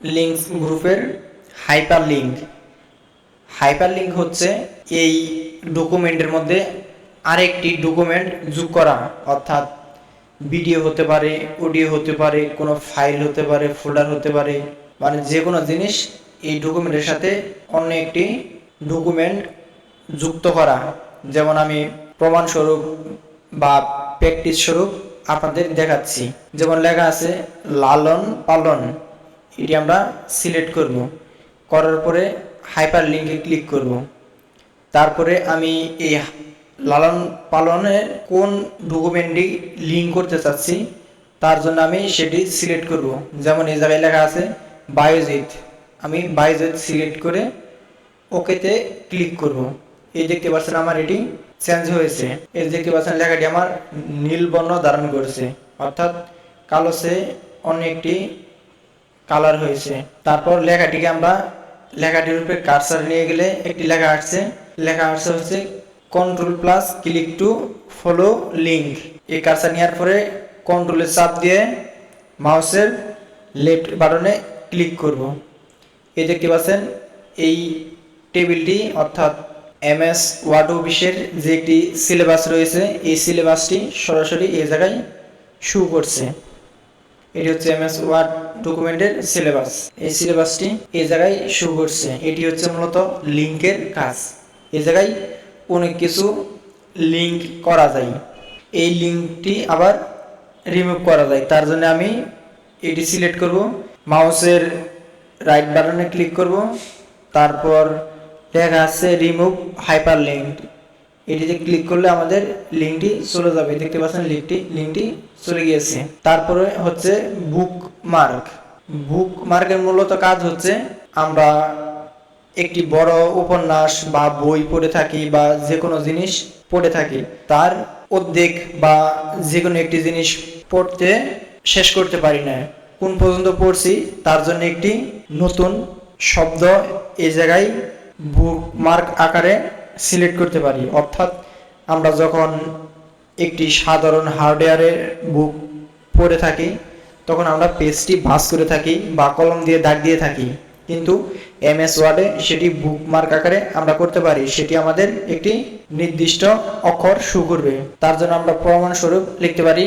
Links গ্রুপের hyper link. Hyper link হচ্ছে এই ডকুমেন্টের মধ্যে আরেকটি ডকুমেন্ট যোগ করা, অর্থাৎ ভিডিও হতে পারে, অডিও হতে পারে, কোনো ফাইল হতে পারে, ফোল্ডার হতে পারে, মানে যে কোনো জিনিস এই ডকুমেন্টের সাথে অন্য একটি ডকুমেন্ট যুক্ত করা। যেমন আমি প্রমাণস্বরূপ বা প্র্যাকটিস স্বরূপ আপনাদের দেখাচ্ছি। যেমন লেখা আছে লালন পালন, এটি আমরা সিলেক্ট করব, করার পরে হাইপার লিঙ্কে ক্লিক করব। তারপরে আমি এই লালন পালনের কোন ডকুমেন্টটি লিঙ্ক করতে চাচ্ছি তার জন্য আমি সেটি সিলেক্ট করব। যেমন এই জায়গায় লেখা আছে বায়োজিৎ, আমি বায়োজিৎ সিলেক্ট করে ওকেতে ক্লিক করব। এই দেখতে পাচ্ছেন আমার এটি চেঞ্জ হয়েছে। এই দেখতে পাচ্ছেন লেখাটি আমার নীল বর্ণ ধারণ করেছে, অর্থাৎ কালো সে অন্য একটি কালার হয়েছে। তারপর লেখাটিকে আমরা লেখাটির উপরে কার্সার নিয়ে গেলে একটি লেখা আসছে হচ্ছে control plus click to follow link. এই কার্সার নেওয়ার পরে কন্ট্রোলের চাপ দিয়ে মাউসের লেফট বাটনে ক্লিক করব। এই দেখতে পাচ্ছেন এই টেবিলটি, অর্থাৎ MS ওয়ার্ড অফিসের যে একটি সিলেবাস রয়েছে, এই সিলেবাসটি সরাসরি এই জায়গায় শো করছে। এটি হচ্ছে MS ওয়ার্ড ডকুমেন্টের সিলেবাস। এই সিলেবাসটি এই জায়গায় শো করছে। এটি হচ্ছে মূলত লিঙ্কের কাজ। এই জায়গায় অনেক কিছু লিঙ্ক করা যায়, এই লিঙ্কটি আবার রিমুভ করা যায়। তার জন্য আমি এটি সিলেক্ট করব, মাউসের রাইট বাটনে ক্লিক করব, তারপর লেখা আছে রিমুভ হাইপার লিঙ্ক, এটিতে ক্লিক করলে আমাদের লিঙ্কটি চলে যাবে। দেখতে পাচ্ছেন লিঙ্কটি চলে গিয়েছে। তারপরে হচ্ছে বুকমার্ক। বুকমার্কের মূলত কাজ হচ্ছে আমরা একটি বড় উপন্যাস বা বই পড়ে থাকি বা যে কোনো জিনিস পড়ে থাকি, তার অর্ধেক বা যে কোনো একটি জিনিস পড়তে শেষ করতে পারি না, কোন পর্যন্ত পড়ছি তার জন্য একটি নতুন শব্দ এই জায়গায় বুকমার্ক আকারে সিলেক্ট করতে পারি। অর্থাৎ আমরা যখন একটি সাধারণ হার্ডওয়্যারের বুক পড়ে থাকি তখন আমরা পেজটি ভাঁজ করে থাকি বা কলম দিয়ে দাগ দিয়ে থাকি, কিন্তু MS ওয়ার্ডে সেটি বুকমার্ক আকারে আমরা করতে পারি। সেটি আমাদের একটি নির্দিষ্ট অক্ষর শো করবে। তার জন্য আমরা প্রমাণস্বরূপ লিখতে পারি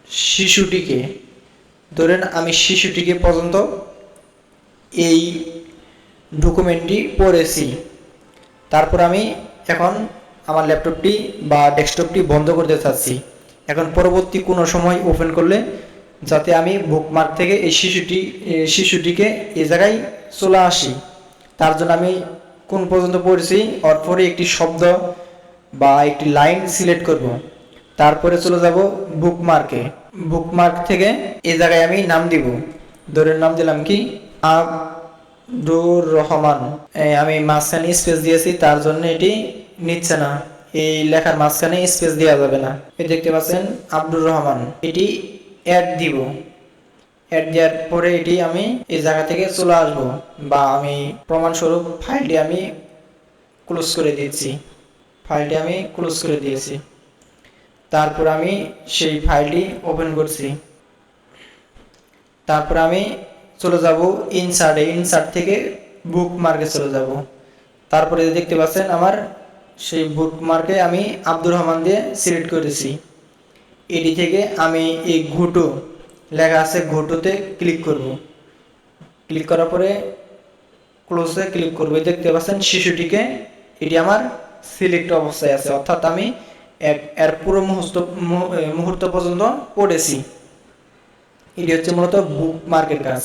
শিশুটিকে। ধরেন আমি শিশুটিকে পর্যন্ত এই ডকুমেন্টটি পড়েছি। তারপর আমি এখন আমার ল্যাপটপটি বা ডেস্কটপটি বন্ধ করতে চাচ্ছি। এখন পরবর্তী কোনো সময় ওপেন করলে যাতে আমি বুকমার্ক থেকে এই শিশুটিকে এই জায়গায় চলে আসি, তার জন্য আমি কোন পর্যন্ত পড়েছি ওর পরে একটি শব্দ বা একটি লাইন সিলেক্ট করব। তারপরে চলে যাব বুকমার্কে। বুকমার্ক থেকে এই জায়গায় আমি নাম দিব। ধরে নাম দিলাম কি আব্দুর রহমান। আমি মাঝখানে স্পেস দিয়েছি, তার জন্য এটি নিচ্ছে না, এই লেখার মাঝখানে স্পেস দেওয়া যাবে না। এই দেখতে পাচ্ছেন আব্দুর রহমান, এটি অ্যাড দিব। অ্যাড দেওয়ার পরে এটি আমি এই জায়গা থেকে চলে আসবো, বা আমি প্রমাণস্বরূপ ফাইলটি আমি ক্লোজ করে দিয়েছি। তারপর আমি সেই ফাইলটি ওপেন করছি। তারপর আমি চলে যাব ইনসার্ট থেকে বুকমার্কে চলে যাব। তারপরে দেখতে পাচ্ছেন আমার সেই বুকমার্কে আমি আব্দুর রহমান দিয়ে সিলেক্ট করেছি। এটি থেকে আমি এই ঘুটু লেখা আছে, ঘুটুতে ক্লিক করব। ক্লিক করার পরে ক্লোজে ক্লিক করব। দেখতে পাচ্ছেন শিশুটিকে, এটি আমার সিলেক্ট অবস্থায় আছে, অর্থাৎ আমি এর পুরো মুহূর্ত পর্যন্ত পড়েছি। এটি হচ্ছে মূলত বুকমার্কের কাজ।